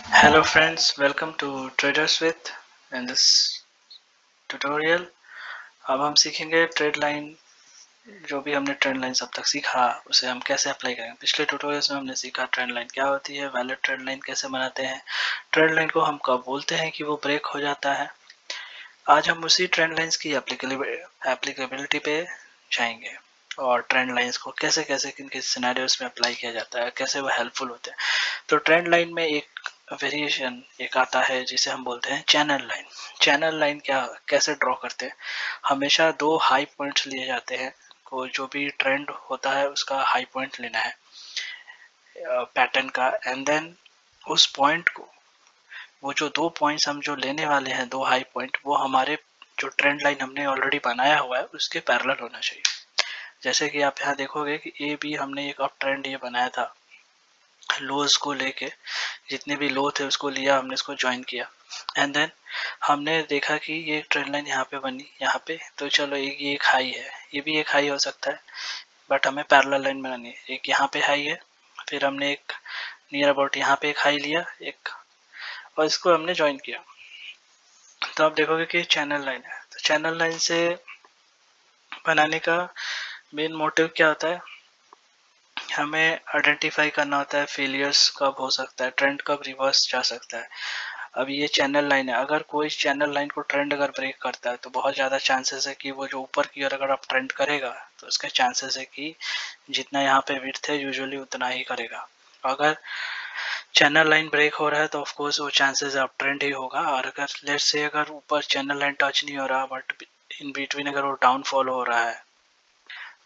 Hello friends, welcome to Traders with. In this tutorial अब हम सीखेंगे ट्रेड लाइन। जो भी हमने ट्रेंड लाइन अब तक सीखा उसे हम कैसे अप्लाई करेंगे। पिछले ट्यूटोरियल्स में हमने सीखा ट्रेंड लाइन क्या होती है, वैलिड ट्रेंड लाइन कैसे बनाते हैं, ट्रेंड लाइन को हम कब बोलते हैं कि वो ब्रेक हो जाता है। आज हम उसी ट्रेंड लाइंस की एप्लीकेबिलिटी पे जाएंगे और ट्रेंड लाइंस को कैसे कैसे किन किन सिनेरियोस में अप्लाई किया जाता है, कैसे वो हेल्पफुल होते हैं। तो ट्रेंड लाइन में एक वेरिएशन एक आता है जिसे हम बोलते हैं चैनल लाइन। चैनल लाइन क्या कैसे ड्रॉ करते हैं, हमेशा दो हाई पॉइंट्स लिए जाते हैं। को जो भी ट्रेंड होता है उसका हाई पॉइंट लेना है पैटर्न का, एंड देन उस पॉइंट को, वो जो दो पॉइंट्स हम जो लेने वाले हैं, दो हाई पॉइंट, वो हमारे जो ट्रेंड लाइन हमने ऑलरेडी बनाया हुआ है उसके पैरेलल होना चाहिए। जैसे कि आप यहाँ देखोगे कि ए बी हमने एक अप ट्रेंड ये बनाया था, लोज को लेके जितने भी लो थे उसको लिया, हमने इसको ज्वाइन किया, एंड देन हमने देखा कि ये ट्रेंड लाइन यहाँ पे बनी यहाँ पे, तो चलो ये एक हाई है, ये भी एक हाई हो सकता है, बट हमें पैरेलल लाइन बनानी है। एक यहाँ पे हाई है, फिर हमने एक नियर अबाउट यहाँ पे एक हाई लिया एक, और इसको हमने ज्वाइन किया। तो आप देखोगे कि चैनल लाइन है। तो चैनल लाइन से बनाने का मेन मोटिव क्या होता है, हमें आइडेंटिफाई करना होता है फेलियर्स कब हो सकता है, ट्रेंड कब रिवर्स जा सकता है। अब ये चैनल लाइन है, अगर कोई चैनल लाइन को ट्रेंड अगर ब्रेक करता है तो बहुत ज़्यादा चांसेस है कि वो जो ऊपर की ओर अगर आप ट्रेंड करेगा तो उसके चांसेस है कि जितना यहाँ पे विड्थ है यूजुअली उतना ही करेगा। अगर चैनल लाइन ब्रेक हो रहा है तो ऑफ कोर्स वो चांसेस अप ट्रेंड ही होगा, और अगर लेट्स से अगर ऊपर चैनल लाइन टच नहीं हो रहा बट इन बिटवीन अगर वो डाउनफॉल हो रहा है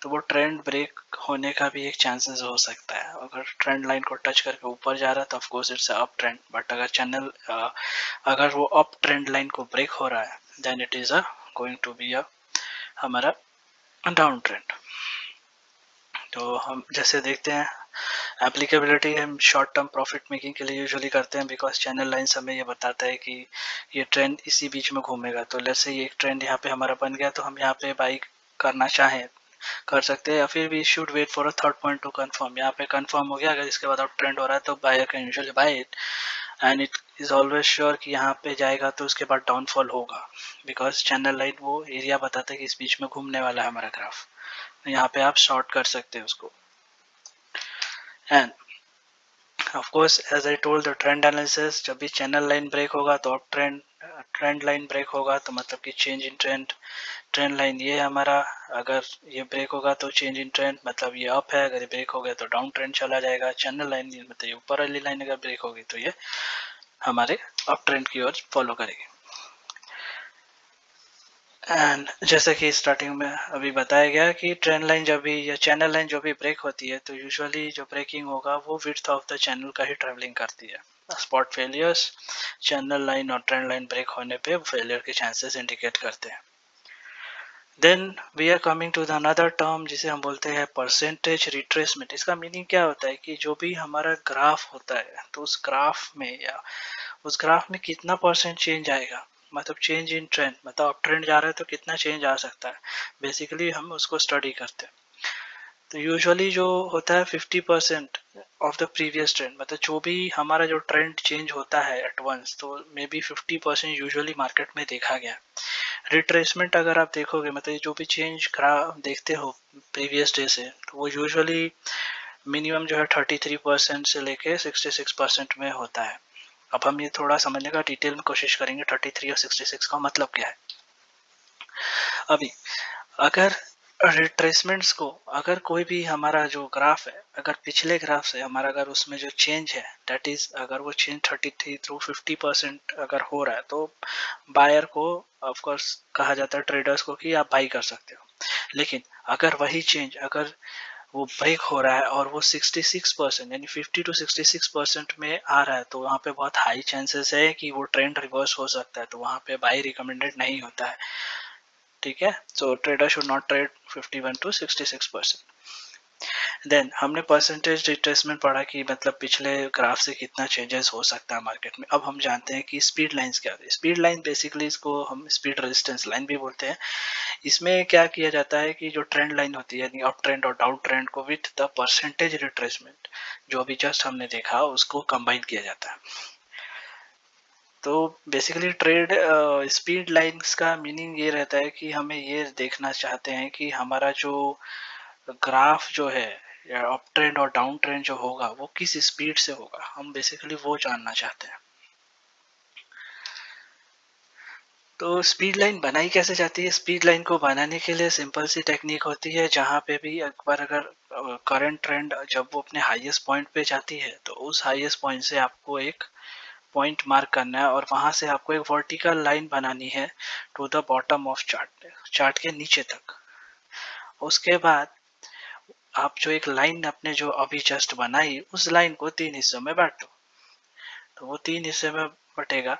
तो वो ट्रेंड ब्रेक होने का भी एक चांसेस हो सकता है। अगर ट्रेंड लाइन को टच करके ऊपर जा रहा है तो of course it's up trend, but अगर अगर वो अप ट्रेंड लाइन को ब्रेक हो रहा है then it is going to be हमारा डाउन ट्रेंड। तो हम जैसे देखते हैं एप्लीकेबिलिटी हम शॉर्ट टर्म प्रॉफिट मेकिंग के लिए यूजुअली करते हैं, बिकॉज चैनल लाइंस हमें ये बताता है कि ये ट्रेंड इसी बीच में घूमेगा। तो लेट्स से ये एक ट्रेंड यहाँ पे हमारा बन गया तो हम यहाँ पे बाई करना चाहें कर सकते हैं, या फिर we should wait for a third point to confirm. यहाँ पे कंफर्म हो गया, अगर इसके बाद अब ट्रेंड हो रहा है तो buyer can usually buy it, and it is always sure कि यहाँ पे जाएगा तो उसके बाद डाउनफॉल होगा, बिकॉज चैनल लाइन वो एरिया बताता है कि इस बीच में घूमने वाला है हमारा ग्राफ। तो यहाँ पे आप शॉर्ट कर सकते हैं उसको। And of course as I told the trend analysis, जब भी चैनल लाइन ब्रेक होगा तो अब ट्रेंड लाइन ब्रेक होगा तो मतलब कि change in trend. Trend line ये है हमारा, अगर ये ब्रेक होगा तो चेंज इन ट्रेंड मतलब ये अप है, अगर ये ब्रेक हो गया तो डाउन ट्रेंड चला जाएगा। चैनल लाइन मतलब ये ऊपर वाली लाइन अगर ब्रेक होगी तो ये हमारे अप ट्रेंड की ओर फॉलो करेगी। एंड जैसे कि स्टार्टिंग में अभी बताया गया कि ट्रेंड लाइन जब भी या चैनल लाइन जो भी ब्रेक होती है तो यूजुअली जो ब्रेकिंग होगा वो विड्थ ऑफ द चैनल का ही ट्रेवलिंग करती है। स्पॉट फेलियर्स चैनल लाइन और ट्रेंड लाइन ब्रेक होने पे फेलियर के चांसेस इंडिकेट करते हैं। Then we are coming to the another term जिसे हम बोलते हैं परसेंटेज रिट्रेसमेंट। इसका मीनिंग क्या होता है कि जो भी हमारा ग्राफ होता है तो उस ग्राफ में या उस ग्राफ में कितना परसेंट चेंज आएगा, मतलब चेंज इन ट्रेंड, मतलब अप ट्रेंड जा रहा है तो कितना चेंज आ सकता है। बेसिकली हम उसको स्टडी करते हैं। तो यूजुअली जो होता है 50% ऑफ द प्रीवियस ट्रेंड, मतलब जो भी हमारा जो ट्रेंड चेंज होता है एट वंस तो मे बी 50% यूजुअली मार्केट में देखा गया। रिट्रेसमेंट अगर आप देखोगे मतलब जो भी चेंज देखते हो प्रीवियस डे से, तो वो यूजुअली मिनिमम जो है 33% से लेके 66% में होता है। अब हम ये थोड़ा समझने का डिटेल में कोशिश करेंगे 33 और 66 का मतलब क्या है। अभी अगर रिट्रेसमेंट्स को, अगर कोई भी हमारा जो ग्राफ है अगर पिछले ग्राफ से हमारा अगर उसमें जो चेंज है दैट इज अगर वो चेंज 33 थ्रू 50% अगर हो रहा है तो बायर को ऑफ कोर्स कहा जाता है ट्रेडर्स को कि आप बाई कर सकते हो। लेकिन अगर वही चेंज अगर वो ब्रेक हो रहा है और वो 66% यानी 50 टू 66% में आ रहा है तो वहाँ पे बहुत हाई चांसेस है कि वो ट्रेंड रिवर्स हो सकता है, तो वहाँ पे बाई रिकमेंडेड नहीं होता है। ठीक है, so trader should not trade 51 to 66%। Then हमने परसेंटेज रिट्रेसमेंट पढ़ा कि मतलब पिछले ग्राफ से कितना चेंजेस हो सकता है मार्केट में। अब हम जानते हैं कि स्पीड लाइंस क्या होती है। स्पीड लाइन बेसिकली इसको हम स्पीड रेजिस्टेंस लाइन भी बोलते हैं। इसमें क्या किया जाता है कि जो ट्रेंड लाइन होती है यानी अप ट्रेंड और डाउन ट्रेंड को विथ द परसेंटेज रिट्रेसमेंट जो अभी जस्ट हमने देखा उसको कंबाइन किया जाता है। तो बेसिकली ट्रेड स्पीड लाइंस का मीनिंग ये रहता है कि हमें ये देखना चाहते हैं कि हमारा जो ग्राफ जो है या अप ट्रेंड और डाउन ट्रेंड जो होगा वो किस स्पीड से होगा, हम बेसिकली वो जानना चाहते हैं। तो स्पीड लाइन बनाई कैसे जाती है? स्पीड लाइन को बनाने के लिए सिंपल सी टेक्निक होती है, जहाँ पे भी एक बार अगर करंट ट्रेंड जब वो अपने हाईएस्ट पॉइंट पे जाती है तो उस हाईएस्ट पॉइंट से आपको एक पॉइंट मार्क करना है और वहां से आपको एक वर्टिकल लाइन बनानी है to the bottom of chart, chart के नीचे तक। उसके बाद आप जो एक लाइन अपने जो अभी जस्ट बनाई उस लाइन को 3 हिस्सों में बांटो, तो वो 3 हिस्से में बटेगा।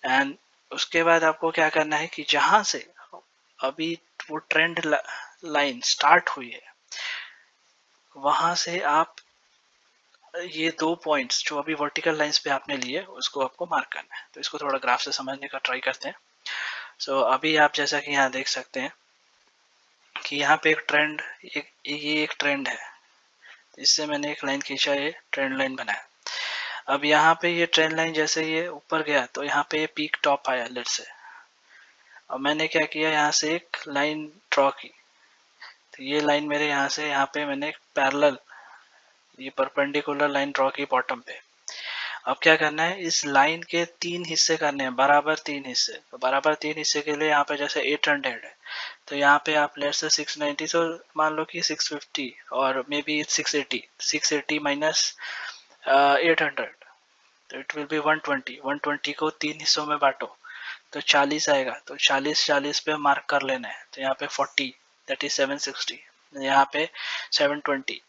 एंड उसके बाद आपको क्या करना है कि जहां से अभी वो ट्रेंड लाइन स्टार्ट हुई है वहां से आप ये 2 पॉइंट्स जो अभी वर्टिकल लाइंस पे आपने लिए उसको आपको मार्क करना है। तो इसको थोड़ा ग्राफ से समझने का ट्राई करते हैं। सो अभी आप जैसा कि यहाँ देख सकते हैं कि यहाँ पे एक ट्रेंड, ये एक ट्रेंड है, इससे मैंने एक लाइन खींचा, ये ट्रेंड लाइन बनाया। अब यहाँ पे ये ट्रेंड लाइन जैसे ये ऊपर गया तो यहाँ पे पीक टॉप आया लेट्स से। अब मैंने क्या किया, यहाँ से एक लाइन ड्रॉ की, तो ये लाइन मेरे यहाँ से यहाँ पे मैंने एक पैरेलल ये परपेंडिकुलर लाइन ड्रॉ की बॉटम पे। अब क्या करना है, इस लाइन के 3 हिस्से करने हैं, बराबर 3 हिस्से। तो बराबर 3 हिस्से के लिए यहाँ पे जैसे 800 है तो यहाँ पे आप लेट से 690, तो मान लो कि 650 और मे बी 680, 680 माइनस 800, तो इट विल बी 120। 120 को 3 हिस्सों में बांटो तो 40 आएगा, तो 40 40 पे मार्क कर लेना है। तो यहाँ पे 40 दैट इज 760, यहाँ पे 720,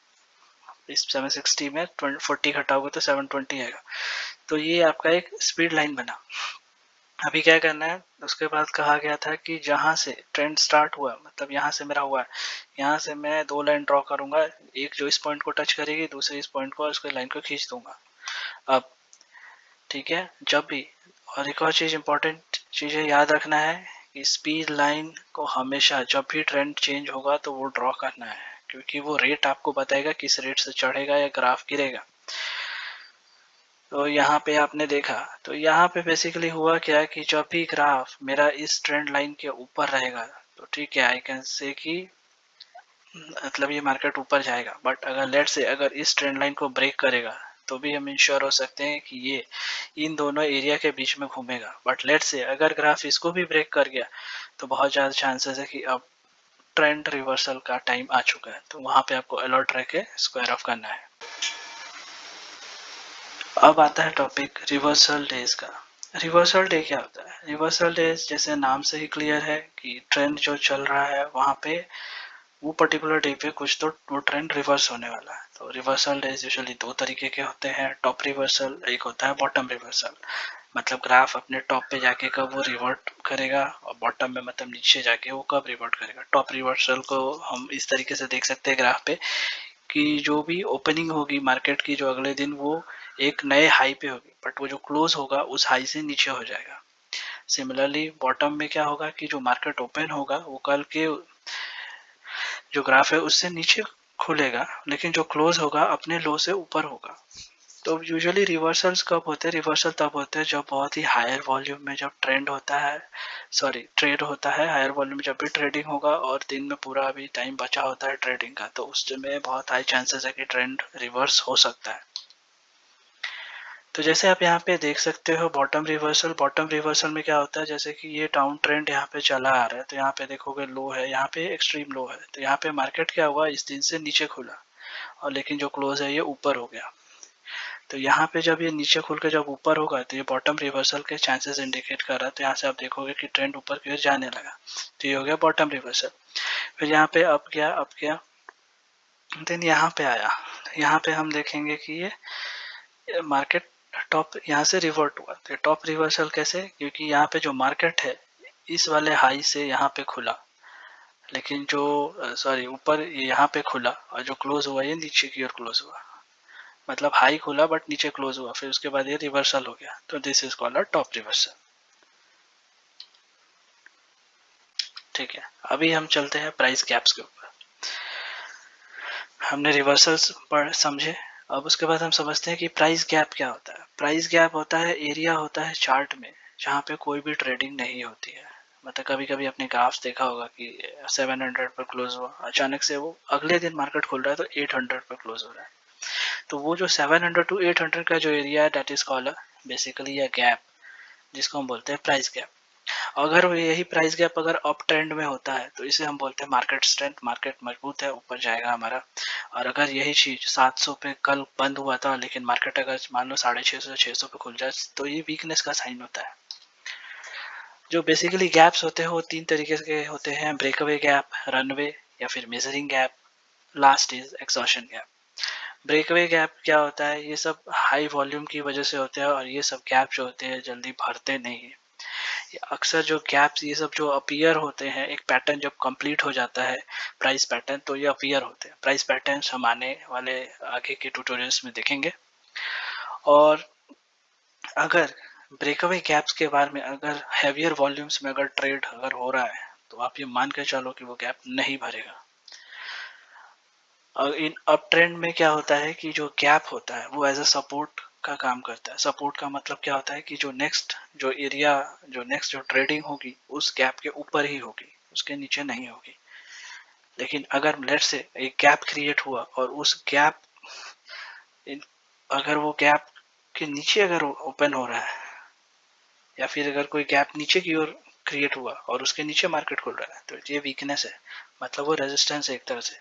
इस 760 में 40 घटाओगे तो 720 आएगा। तो ये आपका एक स्पीड लाइन बना। अभी क्या करना है, उसके बाद कहा गया था कि जहां से ट्रेंड स्टार्ट हुआ, मतलब यहाँ से मेरा हुआ है, यहाँ से मैं 2 लाइन ड्रॉ करूंगा, एक जो इस पॉइंट को टच करेगी, दूसरी इस पॉइंट को, और उसके लाइन को खींच दूंगा। अब ठीक है, जब भी, और एक और चीज इंपॉर्टेंट चीजें याद रखना है कि स्पीड लाइन को हमेशा जब भी ट्रेंड चेंज होगा तो वो ड्रॉ करना है, क्योंकि वो रेट आपको बताएगा किस रेट से चढ़ेगा या ग्राफ गिरेगा। तो यहाँ पे आपने देखा, तो यहाँ पे बेसिकली हुआ क्या कि जब भी ग्राफ मेरा इस ट्रेंड लाइन के ऊपर रहेगा तो ठीक है, आई कैन से कि मतलब ये मार्केट ऊपर जाएगा। बट अगर लेट से अगर इस ट्रेंड लाइन को ब्रेक करेगा तो भी हम इंश्योर हो सकते हैं कि ये इन दोनों एरिया के बीच में घूमेगा। बट लेट से अगर ग्राफ इसको भी ब्रेक कर गया तो बहुत ज़्यादा चांसेस है कि अब ट्रेंड रिवर्सल का टाइम आ चुका है, तो वहां पे आपको अलर्ट रह के स्क्वायर ऑफ करना है। अब आता है टॉपिक रिवर्सल डेज का। रिवर्सल डे क्या होता है? रिवर्सल डेज जैसे नाम से ही क्लियर है कि ट्रेंड जो चल रहा है वहां पे वो पर्टिकुलर डे पे कुछ तो वो ट्रेंड रिवर्स होने वाला है। तो रिवर्सल डेज यूजुअली 2 तरीके के होते हैं, टॉप रिवर्सल, एक होता है बॉटम रिवर्सल। मतलब ग्राफ अपने टॉप पे जाके कब वो रिवर्ट करेगा और बॉटम में मतलब नीचे जाके वो कब रिवर्ट करेगा। टॉप रिवर्सल को हम इस तरीके से देख सकते हैं ग्राफ पे कि जो भी ओपनिंग होगी मार्केट की जो अगले दिन वो एक नए हाई पे होगी, बट वो जो क्लोज होगा उस हाई से नीचे हो जाएगा। सिमिलरली बॉटम में क्या होगा कि जो मार्केट ओपन होगा वो कल के जो ग्राफ है उससे नीचे खुलेगा, लेकिन जो क्लोज होगा अपने लो से ऊपर होगा। तो यूजुअली रिवर्सल्स कब होते हैं? रिवर्सल तब होते हैं जब बहुत ही हायर वॉल्यूम में जब ट्रेंड होता है, सॉरी ट्रेड होता है, हायर वॉल्यूम में जब भी ट्रेडिंग होगा और दिन में पूरा अभी टाइम बचा होता है ट्रेडिंग का, तो उस समय बहुत हाई चांसेस है कि ट्रेंड रिवर्स हो सकता है। तो जैसे आप यहाँ पे देख सकते हो बॉटम रिवर्सल, बॉटम रिवर्सल में क्या होता है, जैसे कि ये डाउन ट्रेंड यहाँ पे चला आ रहा है, तो यहाँ पे देखोगे लो है, यहाँ पे एक्सट्रीम लो है, तो यहाँ पे मार्केट क्या हुआ, इस दिन से नीचे खुला और लेकिन जो क्लोज है ये ऊपर हो गया। तो यहाँ पे जब ये नीचे खुल के जब ऊपर होगा तो ये बॉटम रिवर्सल के चांसेस इंडिकेट कर रहा है। तो यहाँ से आप देखोगे कि ट्रेंड ऊपर की ओर जाने लगा, तो ये हो गया बॉटम रिवर्सल। फिर यहाँ पे अप गया, अप गया, देन यहाँ पे आया, यहाँ पे हम देखेंगे कि ये मार्केट टॉप यहाँ से रिवर्ट हुआ। तो टॉप रिवर्सल कैसे? क्योंकि यहाँ पे जो मार्केट है इस वाले हाई से यहाँ पे खुला, लेकिन जो सॉरी ऊपर यहाँ पे खुला और जो क्लोज हुआ ये नीचे की ओर क्लोज हुआ, मतलब हाई खुला बट नीचे क्लोज हुआ, फिर उसके बाद ये रिवर्सल हो गया। तो this is called a top reversal. ठीक है, अभी हम चलते हैं प्राइस गैप्स के ऊपर। हमने रिवर्सल्स पर समझे, अब उसके बाद हम समझते हैं कि प्राइस गैप क्या होता है। प्राइस गैप होता है, एरिया होता है चार्ट में जहाँ पे कोई भी ट्रेडिंग नहीं होती है। मतलब कभी कभी आपने ग्राफ्स देखा होगा कि 700 पर क्लोज हुआ, अचानक से वो अगले दिन मार्केट खुल रहा है तो 800 पर क्लोज हो रहा है। तो वो जो 700 टू 800 का जो एरिया है that is called basically a gap, जिसको हम बोलते हैं प्राइस गैप। अगर वो यही प्राइस गैप अगर अप ट्रेंड में होता है तो इसे हम बोलते हैं मार्केट स्ट्रेंथ, मार्केट मजबूत है, ऊपर जाएगा हमारा। और अगर यही चीज 700 पे कल बंद हुआ था लेकिन मार्केट अगर मान लो 650 600 पे खुल जाए तो ये वीकनेस का साइन होता है। जो बेसिकली गैप्स होते हैं वो तीन तरीके के होते हैं, ब्रेकअवे गैप, रनवे या फिर measuring gap, last is exhaustion gap. Breakaway gap क्या होता है, ये सब हाई वॉल्यूम की वजह से होते हैं और ये सब गैप जो होते हैं जल्दी भरते नहीं है। अक्सर जो गैप्स ये सब जो अपीयर होते हैं, एक पैटर्न जब कंप्लीट हो जाता है प्राइस पैटर्न तो ये अपीयर होते हैं। प्राइस पैटर्न्स हम आने वाले आगे के ट्यूटोरियल्स में देखेंगे। और अगर ब्रेकअवे गैप्स के बारे में अगर हैवियर वॉल्यूम्स में अगर ट्रेड अगर हो रहा है तो आप ये मान के चलो कि वो गैप नहीं भरेगा। और इन अप ट्रेंड में क्या होता है कि जो गैप होता है वो एज अ सपोर्ट का काम करता है। सपोर्ट का मतलब क्या होता है कि जो नेक्स्ट जो एरिया जो नेक्स्ट जो ट्रेडिंग होगी उस गैप के ऊपर ही होगी, उसके नीचे नहीं होगी। लेकिन अगर लेट से एक गैप क्रिएट हुआ और उस गैप अगर वो गैप के नीचे अगर ओपन हो रहा है या फिर अगर कोई गैप नीचे की ओर क्रिएट हुआ और उसके नीचे मार्केट खुल रहा है तो ये वीकनेस है, मतलब वो रेजिस्टेंस है एक तरह से।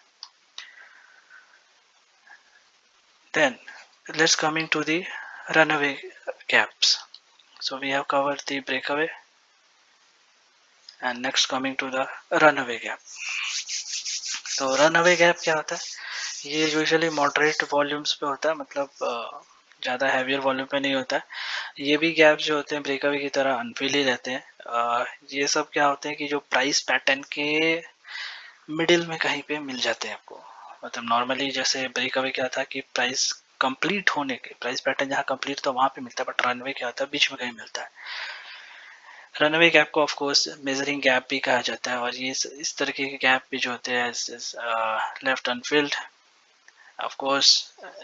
Then let's coming to the runaway gaps. So we have covered the breakaway and next coming to the runaway gap. तो runaway gap क्या होता है, ये यूजुअली मॉडरेट वॉल्यूम्स पे होता है, मतलब ज़्यादा हैवियर वॉल्यूम पे नहीं होता है। ये भी गैप जो होते हैं ब्रेकअवे की तरह अनफिल ही रहते हैं। ये सब क्या होते हैं कि जो प्राइस पैटर्न के मिडिल में कहीं पे मिल जाते हैं आपको। मतलब नॉर्मली जैसे ब्रेकअवे क्या था कि प्राइस कंप्लीट होने के प्राइस पैटर्न जहाँ कंप्लीट था वहां पे मिलता है, बट रनवे क्या होता है बीच में कहीं मिलता है। रनवे गैप को ऑफ कोर्स मेजरिंग गैप भी कहा जाता है और ये इस तरीके के गैप भी जो होते हैं left unfilled of course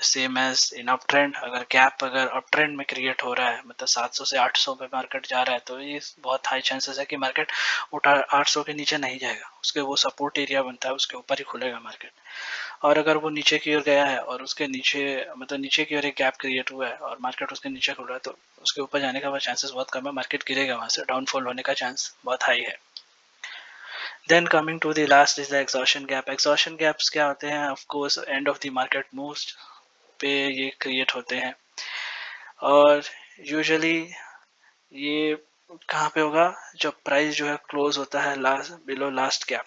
same as in up trend. अगर गैप अगर अप ट्रेंड में क्रिएट हो रहा है मतलब 700 से 800 पे मार्केट जा रहा है तो ये बहुत हाई चांसेस है कि मार्केट उठा 800 के नीचे नहीं जाएगा, उसके वो सपोर्ट एरिया बनता है उसके ऊपर ही खुलेगा मार्केट। और अगर वो नीचे की ओर गया है और उसके नीचे मतलब नीचे की ओर एक गैप क्रिएट हुआ है और मार्केट उसके नीचे खुल रहा है तो उसके ऊपर जाने का चांसेस बहुत कम है, मार्केट गिरेगा, वहां से डाउनफॉल होने का चांस बहुत हाई है। Then coming to the last is the exhaustion gap. Exhaustion gaps क्या होते हैं, of course end of the market moves पे ये क्रिएट होते हैं और यूजुअली ये कहाँ पे होगा जब प्राइस जो है क्लोज होता है लास्ट बिलो लास्ट गैप।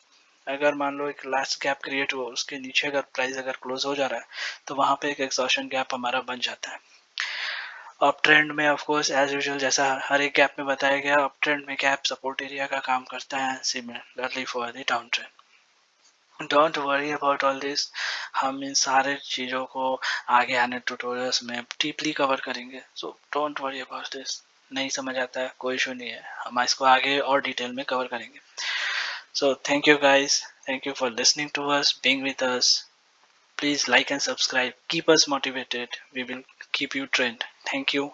अगर मान लो एक लास्ट गैप क्रिएट हुआ उसके नीचे अगर प्राइस अगर क्लोज हो जा रहा है तो वहां पे एक एक्सॉशन गैप हमारा बन जाता है। अप ट्रेंड में ऑफ कोर्स एज यूजुअल जैसा हर एक गैप में बताया गया, अप ट्रेंड में गैप सपोर्ट एरिया का काम करता है, similarly for the down trend. Don't worry about all this, हम इन सारे चीज़ों को आगे आने ट्यूटोरियल्स में डीपली कवर करेंगे, so don't worry about this. नहीं समझ आता है कोई इशू नहीं है, हम इसको आगे और डिटेल में कवर करेंगे। So thank you guys, thank you for listening to us, being with us. Please like and subscribe, keep us motivated, we will keep you trained. Thank you.